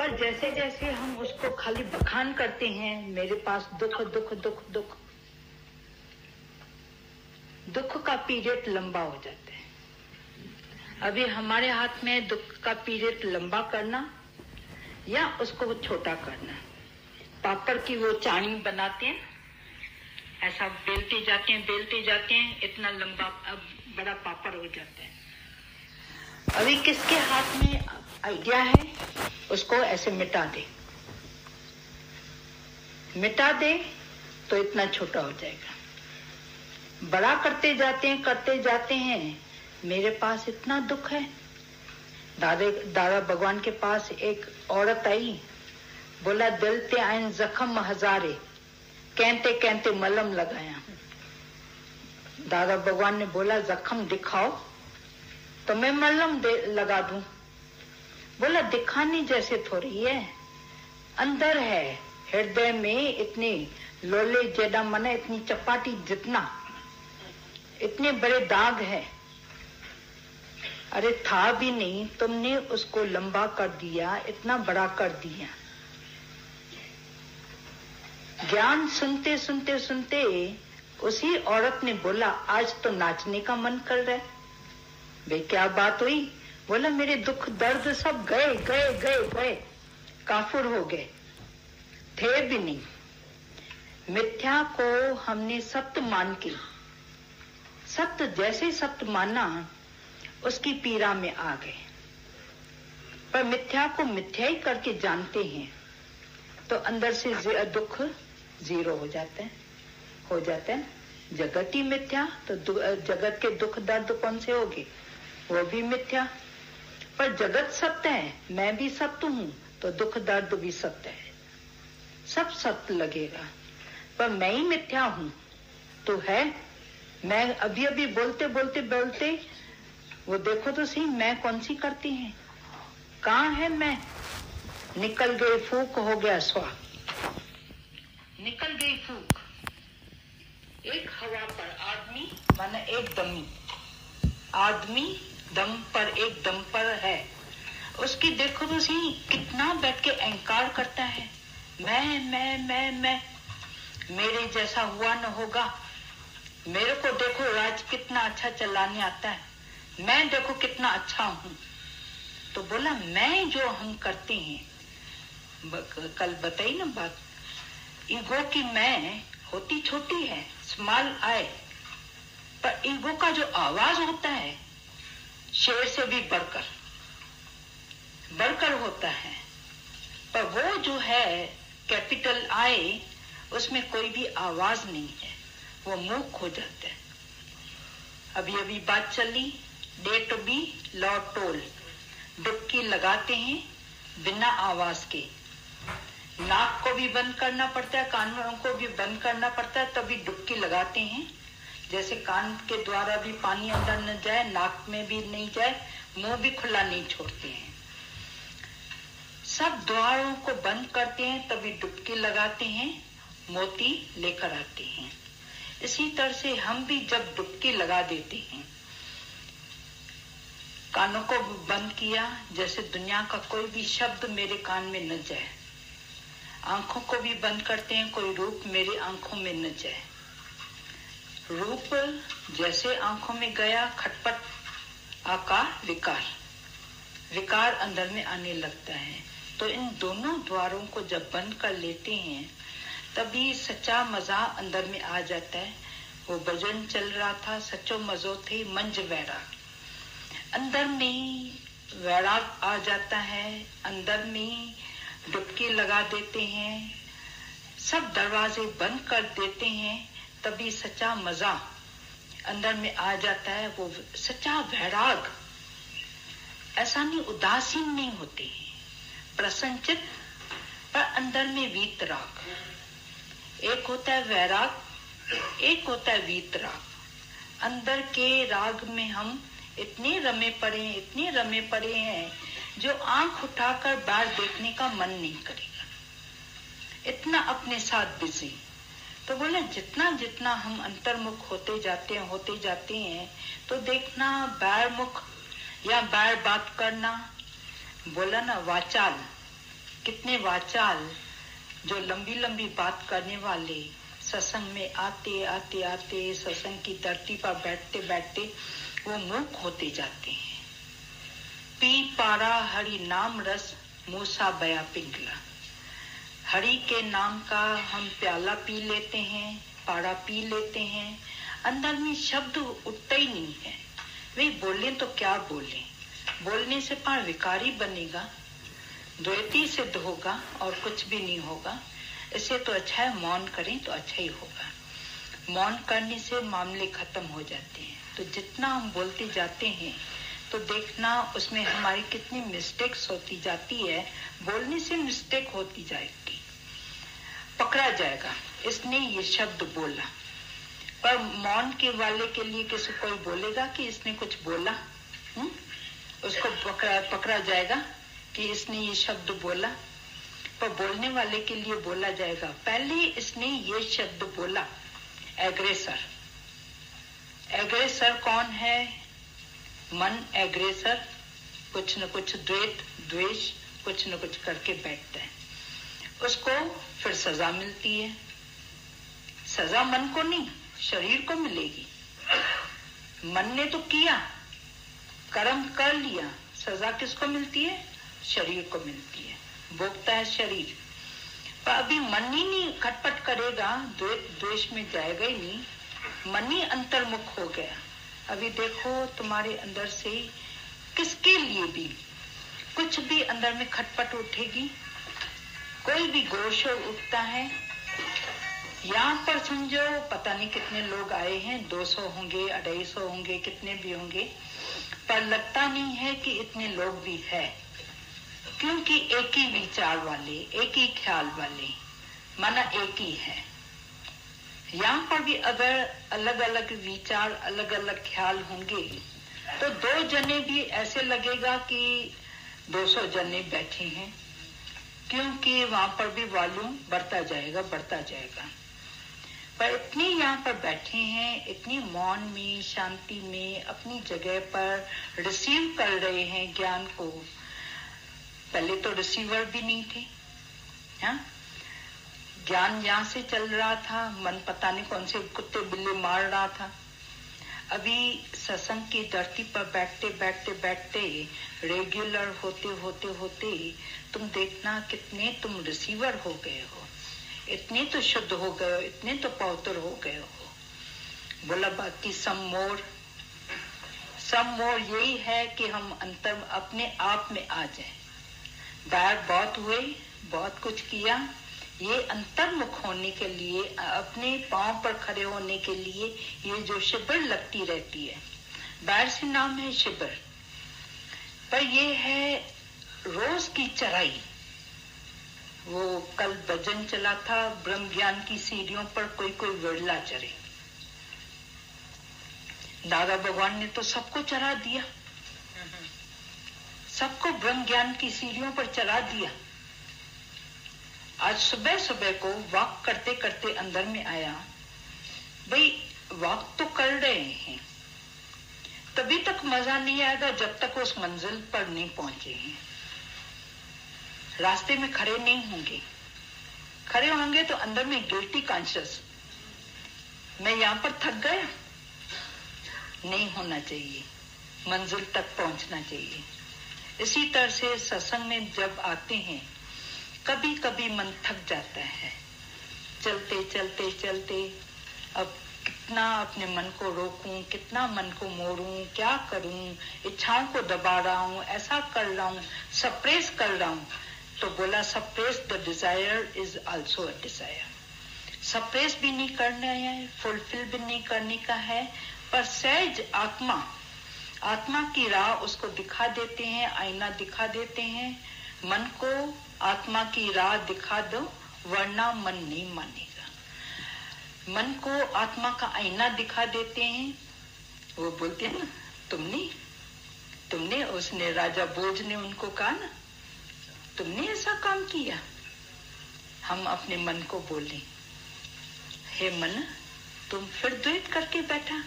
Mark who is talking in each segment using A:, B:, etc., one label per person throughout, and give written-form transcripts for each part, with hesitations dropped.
A: पर जैसे जैसे हम उसको खाली बखान करते हैं, मेरे पास दुख दुख दुख दुख, दुख का पीरियड लंबा हो जाता है। अभी हमारे हाथ में दुख का पीरियड लंबा करना या उसको छोटा करना। पापड़ की वो चाणी बनाते हैं, ऐसा बेलते जाते हैं, इतना लंबा अब बड़ा पापड़ हो जाता है। अभी किसके हाथ में आइडिया है, उसको ऐसे मिटा दे तो इतना छोटा हो जाएगा। बड़ा करते जाते हैं, मेरे पास इतना दुख है। दादा भगवान के पास एक औरत आई, बोला दिल ते आइन जख्म हजारे, कहते कहते मलहम लगाया। दादा भगवान ने बोला जख्म दिखाओ तो मैं मलहम लगा दूं। बोला दिखाने जैसे थोड़ी है, अंदर है, हृदय में इतने लोले जेडा मना, इतनी चपाटी जितना, इतने बड़े दाग है। अरे था भी नहीं, तुमने उसको लंबा कर दिया, इतना बड़ा कर दिया। ज्ञान सुनते सुनते सुनते उसी औरत ने बोला आज तो नाचने का मन कर रहा है। वे क्या बात हुई? बोला मेरे दुख दर्द सब गए, काफुर हो गए, थे भी नहीं। मिथ्या को हमने सत्य मान के, सत्य जैसे सत्य माना, उसकी पीड़ा में आ गए। पर मिथ्या को मिथ्या ही करके जानते हैं तो अंदर से दुख जीरो हो जाते हैं। जगत ही मिथ्या तो जगत के दुख दर्द कौन से होंगे? वो भी मिथ्या। पर जगत सत्य है, मैं भी सत्य हूँ, तो दुख दर्द भी सत्य है, सब सत्य लगेगा। पर मैं ही मिथ्या हूँ तो है। मैं अभी बोलते वो देखो तो सही, मैं कौन सी करती है, कहाँ है मैं? निकल गई फूक, हो गया स्वा। निकल गई फूक। एक हवा पर आदमी माना एक दमी, आदमी दम पर, एक दम पर है। उसकी देखो तो सही, कितना बैठ के अहंकार करता है, मैं, मेरे जैसा हुआ न होगा। मेरे को देखो राज कितना अच्छा चलाने आता है, मैं देखो कितना अच्छा हूँ। तो बोला मैं जो हम करते हैं, कल बताई ना बात, ईगो की मैं होती छोटी है, स्मॉल आई, पर ईगो का जो आवाज होता है शेर से भी बढ़कर होता है। पर वो जो है कैपिटल आई, उसमें कोई भी आवाज नहीं है, वो मूक हो जाता है। अभी बात चली, डे टू बी लॉ टोल, डुबकी लगाते हैं बिना आवाज के। नाक को भी बंद करना पड़ता है, कानों को भी बंद करना पड़ता है, तभी डुबकी लगाते हैं। जैसे कान के द्वारा भी पानी अंदर न जाए, नाक में भी नहीं जाए, मुंह भी खुला नहीं छोड़ते हैं। सब द्वारों को बंद करते हैं, तभी डुबकी लगाते हैं, मोती लेकर आते हैं। इसी तरह से हम भी जब डुबकी लगा देते हैं, कानों को बंद किया, जैसे दुनिया का कोई भी शब्द मेरे कान में न जाए। आंखों को भी बंद करते हैं, कोई रूप मेरी आंखों में न जाए। रूप जैसे आंखों में गया, खटपट आकार विकार अंदर में आने लगता है। तो इन दोनों द्वारों को जब बंद कर लेते हैं, तभी सच्चा मजा अंदर में आ जाता है। वो भजन चल रहा था, सच्चो मजो थे मंज वैराग, अंदर में वैराग आ जाता है। अंदर में डुबकी लगा देते हैं, सब दरवाजे बंद कर देते हैं, तभी सच्चा मजा अंदर में आ जाता है। वो सच्चा वैराग, ऐसा नहीं उदासीन नहीं होते हैं, प्रसन्नचित, पर अंदर में वीतराग। एक होता है वैराग, एक होता है वीतराग। अंदर के राग में हम इतने रमे पड़े हैं जो आंख उठाकर बाहर देखने का मन नहीं करेगा, इतना अपने साथ बिजी। तो बोले जितना जितना हम अंतर्मुख होते जाते हैं तो देखना बाहर मुख या बाहर बात करना, बोला ना वाचाल, कितने वाचाल जो लंबी लंबी बात करने वाले सत्संग में आते आते आते सत्संग की धरती पर बैठते बैठते वो मूक होते जाते हैं। पी पारा हरि नाम रस मूसा बया पिघला। हरि के नाम का हम प्याला पी लेते हैं, पारा पी लेते हैं, अंदर में शब्द उठता ही नहीं है। वे बोले तो क्या बोले, बोलने से पर विकारी बनेगा, द्वैती सिद्ध होगा और कुछ भी नहीं होगा। इससे तो अच्छा है मौन करें तो अच्छा ही होगा। मौन करने से मामले खत्म हो जाते हैं। तो जितना हम बोलते जाते हैं तो देखना उसमें हमारी कितनी मिस्टेक्स होती जाती है। बोलने से मिस्टेक होती जाएगी, पकड़ा जाएगा, इसने ये शब्द बोला। पर मौन के वाले के लिए किसी कोई बोलेगा कि इसने कुछ बोला, उसको पकड़ा जाएगा कि इसने ये शब्द बोला। पर बोलने वाले के लिए बोला जाएगा पहले इसने ये शब्द बोला। एग्रेसर, एग्रेसर कौन है? मन एग्रेसर कुछ न कुछ द्वेष कुछ न कुछ करके बैठता है, उसको फिर सजा मिलती है। सजा मन को नहीं, शरीर को मिलेगी। मन ने तो किया, कर्म कर लिया, सजा किसको मिलती है? शरीर को मिलती है, भोगता है शरीर। पर अभी मन ही नहीं खटपट करेगा, द्वेष में जाएगा ही नहीं। मन ही अंतर्मुख हो गया। अभी देखो तुम्हारे अंदर से किसके लिए भी कुछ भी अंदर में खटपट उठेगी, कोई भी घोष उठता है। यहाँ पर समझो पता नहीं कितने लोग आए हैं, 200 होंगे, 250 होंगे, कितने भी होंगे, पर लगता नहीं है कि इतने लोग भी है, क्योंकि एक ही विचार वाले, एक ही ख्याल वाले, माना एक ही है। यहाँ पर भी अगर अलग अलग विचार, अलग अलग ख्याल होंगे तो 2 जने भी ऐसे लगेगा कि 200 जने बैठे हैं, क्योंकि वहां पर भी वॉल्यूम बढ़ता जाएगा, बढ़ता जाएगा। पर इतने यहाँ पर बैठे हैं, इतनी मौन में, शांति में, अपनी जगह पर रिसीव कर रहे हैं ज्ञान को। पहले तो रिसीवर भी नहीं थे, हाँ? ज्ञान यहाँ से चल रहा था, मन पता नहीं कौन से कुत्ते बिल्ले मार रहा था। अभी सत्संग की धरती पर बैठते बैठते बैठते रेगुलर होते होते होते तुम देखना कितने तुम रिसीवर हो गए हो, इतने तो शुद्ध हो गए हो, इतने तो पवित्र हो गए हो। बोला बाकी सम मोर यही है कि हम अंतर अपने आप में आ जाए। बाहर बहुत हुए, बहुत कुछ किया, ये अंतर्मुख होने के लिए, अपने पांव पर खड़े होने के लिए ये जो शिविर लगती रहती है, बाहर से नाम है शिविर, पर ये है रोज की चढ़ाई। वो कल भजन चला था, ब्रह्म ज्ञान की सीढ़ियों पर कोई कोई विरला चढ़े। दादा भगवान ने तो सबको चढ़ा दिया, सबको ब्रह्म ज्ञान की सीढ़ियों पर चढ़ा दिया। आज सुबह सुबह को वॉक करते करते अंदर में आया, भाई वॉक तो कर रहे हैं, तभी तक मजा नहीं आएगा जब तक उस मंजिल पर नहीं पहुंचे हैं। रास्ते में खड़े नहीं होंगे, खड़े होंगे तो अंदर में गिल्टी कॉन्शियस, मैं यहाँ पर थक गया, नहीं होना चाहिए, मंजिल तक पहुंचना चाहिए। इसी तरह से सत्संग में जब आते हैं कभी कभी मन थक जाता है, चलते चलते चलते। अब कितना अपने मन को रोकूं, कितना मन को मोड़ूं, क्या करूं, इच्छाओं को दबा रहा हूं, ऐसा कर रहा हूं, सप्रेस कर रहा हूं। तो बोला suppress the desire is also a desire. Suppress भी नहीं करना है, फुलफिल भी नहीं करने का है, पर सहज आत्मा की राह उसको दिखा देते हैं, आईना दिखा देते हैं। मन को आत्मा की राह दिखा दो, वरना मन नहीं मानेगा। मन को आत्मा का आईना दिखा देते हैं। वो बोलते हैं ना, तुमने उसने राजा भोज ने उनको कहा ना, तुमने ऐसा काम किया। हम अपने मन को बोले, हे मन, तुम फिर द्वैत करके बैठा,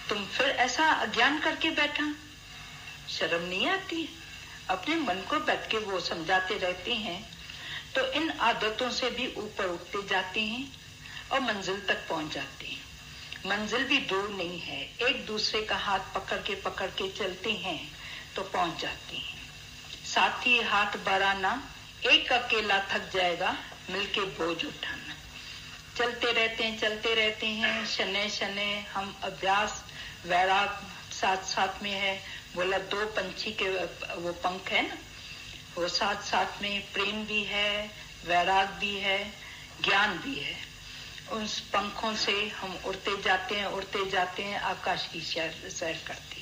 A: तुम फिर ऐसा अज्ञान करके बैठा, शर्म नहीं आती? अपने मन को बैठ के वो समझाते रहते हैं, तो इन आदतों से भी ऊपर उठते जाते हैं और मंजिल तक पहुंच जाते हैं। मंजिल भी दूर नहीं है, एक दूसरे का हाथ पकड़ के चलते हैं तो पहुंच जाते हैं। साथी हाथ बढ़ाना, एक अकेला थक जाएगा, मिलके बोझ उठाना। चलते रहते हैं, शनै शनै हम अभ्यास वैराग साथ साथ में है। बोला दो पंछी के वो पंख है ना, वो साथ साथ में प्रेम भी है, वैराग भी है, ज्ञान भी है। उन पंखों से हम उड़ते जाते हैं, आकाश की सैर करते हैं।